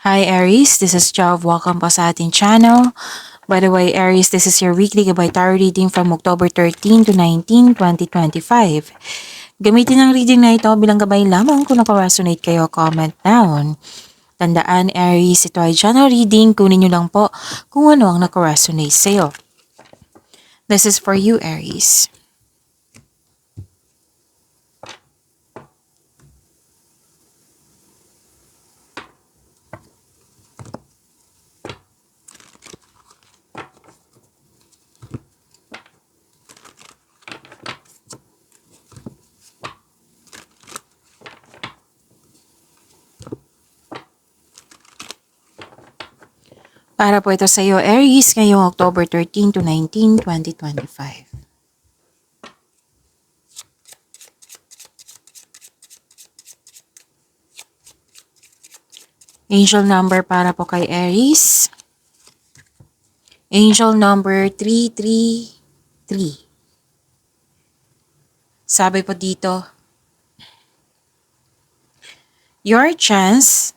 Hi Aries, this is Jav. Welcome po sa ating channel. By the way, Aries, this is your weekly Gabay Tarot reading from October 13 to 19, 2025. Gamitin ang reading na ito bilang gabay lamang kung nakaresonate kayo, comment down. Tandaan Aries, ito ay channel reading. Kunin nyo lang po kung ano ang nakaresonate sa'yo. This is for you, Aries. Para po ito sa iyo, Aries, ngayong October 13 to 19, 2025. Angel number para po kay Aries. Angel number 333. Sabi po dito, your chance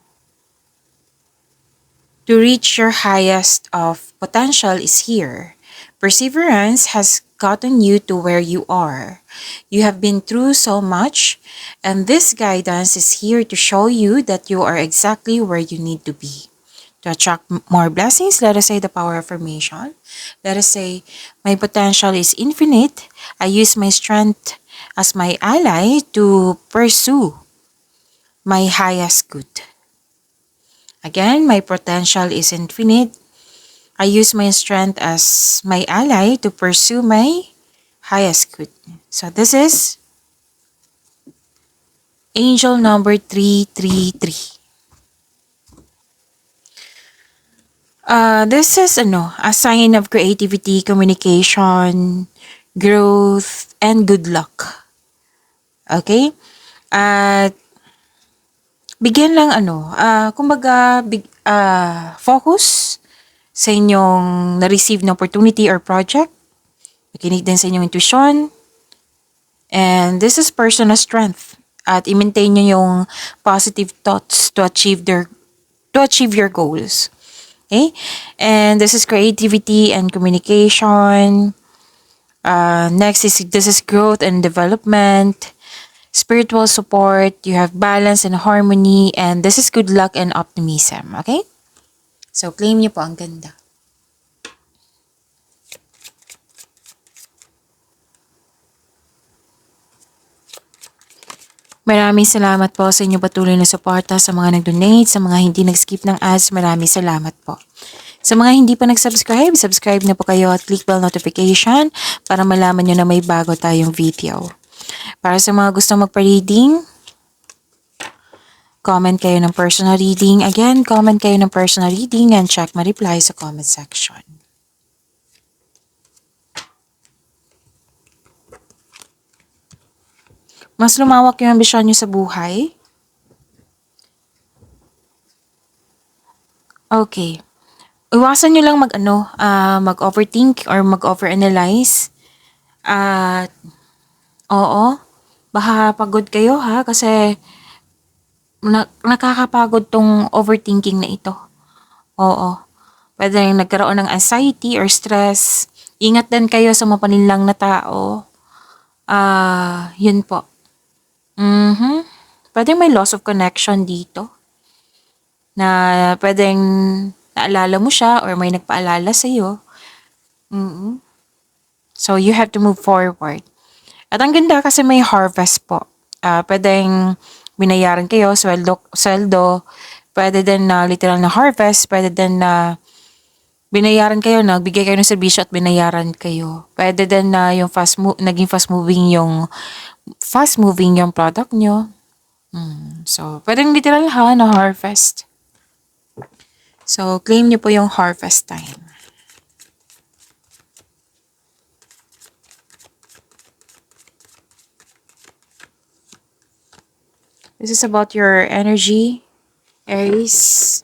to reach your highest of potential is here. Perseverance has gotten you to where you are. You have been through so much, and this guidance is here to show you that you are exactly where you need to be. To attract more blessings, let us say the power of affirmation. Let us say, my potential is infinite. I use my strength as my ally to pursue my highest good. Again, my potential is infinite. I use my strength as my ally to pursue my highest good. So this is angel number 333. This is a sign of creativity, communication, growth, and good luck. Okay? At bigyan lang kumbaga focus sa inyong na-receive na opportunity or project. Makinig din sa inyong intuition. And this is personal strength. At i-maintain nyo yung positive thoughts to achieve your goals. Okay? And this is creativity and communication. Next is this is growth and development. Spiritual support. You have balance and harmony. And this is good luck and optimism. Okay? So, claim nyo po ang ganda. Maraming salamat po sa inyong patuloy na suporta, sa mga nag-donate, sa mga hindi nag-skip ng ads. Maraming salamat po. Sa mga hindi pa nag-subscribe, subscribe na po kayo at click bell notification para malaman nyo na may bago tayong video. Para sa mga gustong magpa-reading, comment kayo ng personal reading. Again, comment kayo ng personal reading and check my reply sa comment section. Mas lumawak yung ambisyon nyo sa buhay. Okay. Iwasan nyo lang mag-overthink or mag-overanalyze. At, oo, baka pagod kayo ha, kasi nakakapagod tong overthinking na ito. Oo. Pwede rin nagkaroon ng anxiety or stress. Ingat din kayo sa mapaninlang na tao. Yun po. Pwedeng may loss of connection dito. Na pwedeng naalala mo siya or may nagpaalala sa'yo. So, you have to move forward. At ang ganda kasi may harvest po. Pwedeng binayaran kayo, sweldo. Pwede din na literal na harvest. Pwede din na binayaran kayo, nagbigay kayo ng serbisyo at binayaran kayo. Pwede din na yung naging fast moving yung product nyo. So, pwedeng literal na harvest. So, claim nyo po yung harvest time. This is about your energy, Aries.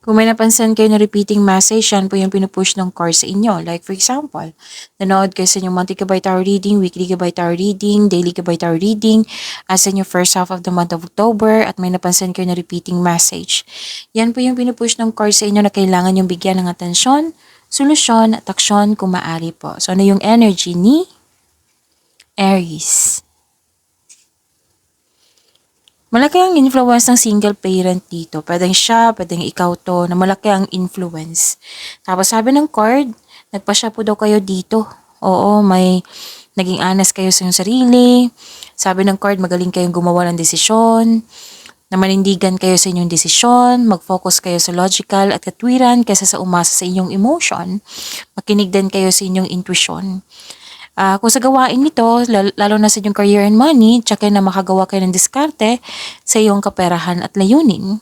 Kung may napansin kayo na repeating message, yan po yung pinupush ng course sa inyo. Like for example, nanood kayo sa inyong monthly Kabay Tarot reading, weekly Kabay Tarot reading, daily Kabay Tarot reading, as in your first half of the month of October, at may napansin kayo na repeating message. Yan po yung pinupush ng course sa inyo na kailangan yung bigyan ng atensyon, solusyon, at aksyon kung maaari po. So ano yung energy ni Aries? Malaki ang influence ng single parent dito. Pwedeng siya, pwedeng ikaw to, na malaki ang influence. Tapos sabi ng card, nagpasya po daw kayo dito. Oo, may naging honest kayo sa inyong sarili. Sabi ng card, magaling kayong gumawa ng desisyon. Na manindigan kayo sa inyong desisyon. Mag-focus kayo sa logical at katwiran kaysa sa umasa sa inyong emotion. Makinig din kayo sa inyong intuition. Kung sa gawain nito, lalo na sa inyong career and money, tsaka na makagawa kayo ng diskarte sa iyong kaperahan at layunin.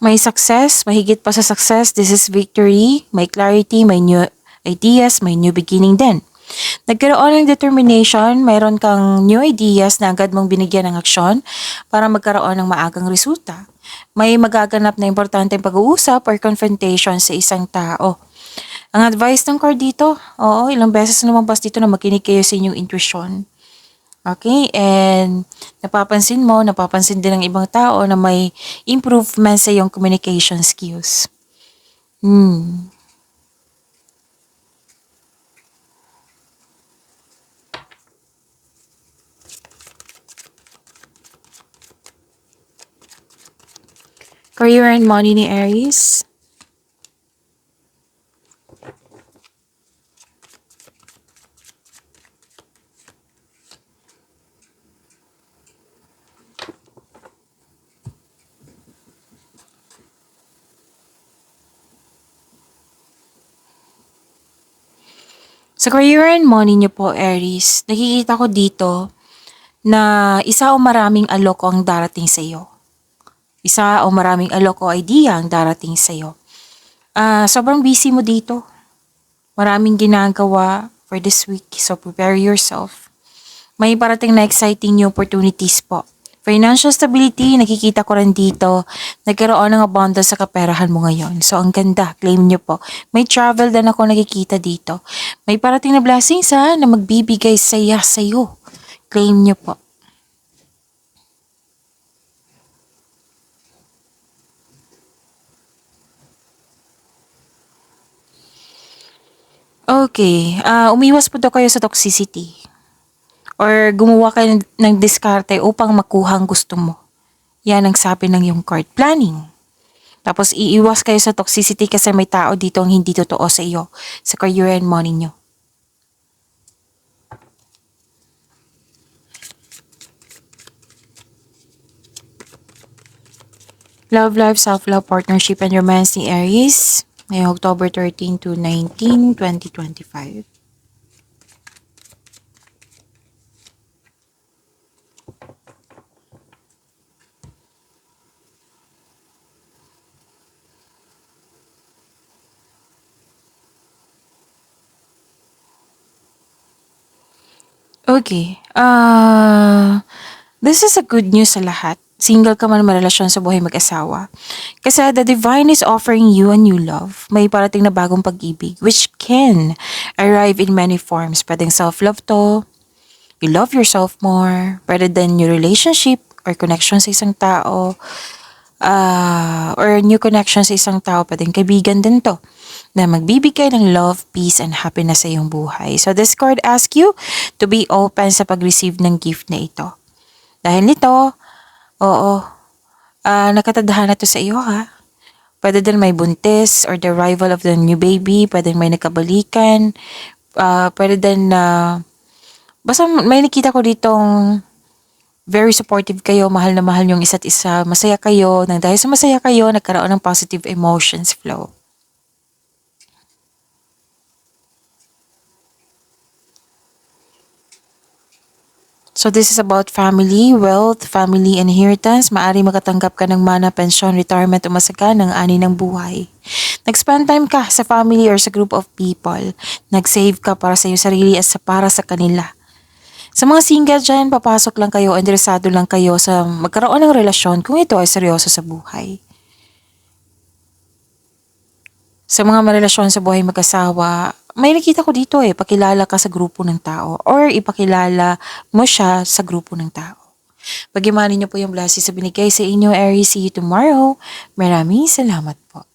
May success, mahigit pa sa success, this is victory, may clarity, may new ideas, may new beginning din. Nagkaroon ng determination, mayroon kang new ideas na agad mong binigyan ng aksyon para magkaroon ng maagang resulta. May magaganap na importanteng pag-uusap or confrontation sa isang tao. Ang advice ng card dito, oo, ilang beses na lumabas dito na makinig kayo sa inyong intuition. Okay, and napapansin din ng ibang tao na may improvement sa iyong communication skills. Career and money ni Aries. Sa career and money niyo po, Aries, nakikita ko dito na isa o maraming alok ang darating sa iyo. Isa o maraming alok o idea ang darating sa iyo. Sobrang busy mo dito. Maraming ginagawa for this week, so prepare yourself. May parating na exciting new opportunities po. Financial stability, nakikita ko rin dito. Nagkaroon ng abundance sa kaperahan mo ngayon. So, ang ganda. Claim nyo po. May travel din ako nakikita dito. May parating na blessings na magbibigay saya sa'yo. Claim nyo po. Okay. Umiwas po daw kayo sa toxicity. Or gumawa kayo ng diskarte upang makuha ang gusto mo. Yan ang sabi ng yung card. Planning. Tapos iiwas kayo sa toxicity kasi may tao dito ang hindi totoo sa iyo, sa career and money nyo. Love life, self-love, partnership, and romance ni Aries. Ngayong October 13 to 19, 2025. Okay. This is a good news sa lahat. Single ka man marelasyon sa buhay mag-asawa. Kasi the divine is offering you a new love. May parating na bagong pag-ibig which can arrive in many forms. Pwedeng self-love to, you love yourself more, rather than your relationship or connection sa isang tao, or new connection sa isang tao, pwedeng kaibigan din to, na magbibigay ng love, peace, and happiness sa iyong buhay. So this card asks you to be open sa pag-receive ng gift na ito. Dahil nito, oo, nakatadhana to sa iyo ha. Pwede din may buntis or the arrival of the new baby, pwede may nakabalikan, pwede din na, basta may nakita ko ditong very supportive kayo, mahal na mahal yung isa't isa, masaya kayo, nang dahil sa masaya kayo, nagkaroon ng positive emotions flow. So this is about family, wealth, family inheritance. Maari makatanggap ka ng mana, pension, retirement o masaga ng ani ng buhay. Nag-spend time ka sa family or sa group of people. Nag-save ka para sa iyong sarili at para sa kanila. Sa mga single dyan, papasok lang kayo, interesado lang kayo sa magkaroon ng relasyon kung ito ay seryoso sa buhay. Sa mga marelasyon sa buhay mag-asawa, may nakita ko dito pakilala ka sa grupo ng tao or ipakilala mo siya sa grupo ng tao. Pagyamanin niyo po yung blessings sa binigay sa inyo, Aries. See you tomorrow. Maraming salamat po.